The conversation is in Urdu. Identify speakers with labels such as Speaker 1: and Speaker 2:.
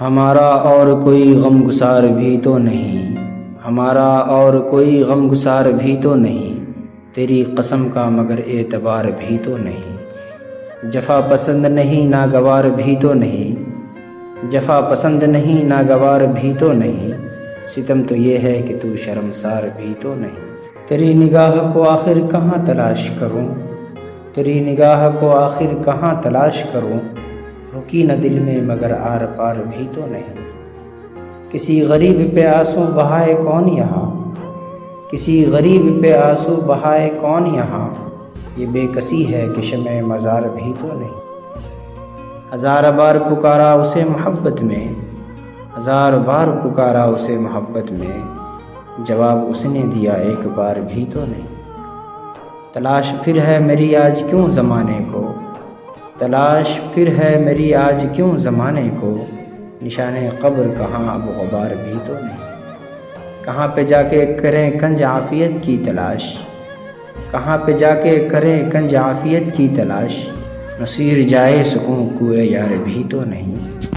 Speaker 1: ہمارا اور کوئی غم گسار بھی تو نہیں، ہمارا اور کوئی غم گسار بھی تو نہیں، تیری قسم کا مگر اعتبار بھی تو نہیں۔ جفا پسند نہیں ناگوار بھی تو نہیں، جفا پسند نہیں ناگوار بھی تو نہیں، ستم تو یہ ہے کہ تو شرمسار بھی تو نہیں۔ تیری نگاہ کو آخر کہاں تلاش کروں، تیری نگاہ کو آخر کہاں تلاش کروں، رکی نہ دل میں مگر آر پار بھی تو نہیں۔ کسی غریب پہ آنسو بہائے کون یہاں، کسی غریب پہ آنسو بہائے کون یہاں، یہ بے کسی ہے کہ شمع مزار بھی تو نہیں۔ ہزار بار پکارا اسے محبت میں، ہزار بار پکارا اسے محبت میں، جواب اس نے دیا ایک بار بھی تو نہیں۔ تلاش پھر ہے میری آج کیوں زمانے کو، تلاش پھر ہے میری آج کیوں زمانے کو، نشان قبر کہاں اب غبار بھی تو نہیں۔ کہاں پہ جا کے کریں کنج عافیت کی تلاش، کہاں پہ جا کے کریں کنج عافیت کی تلاش، نصیر جائے سکوں کوئے یار بھی تو نہیں۔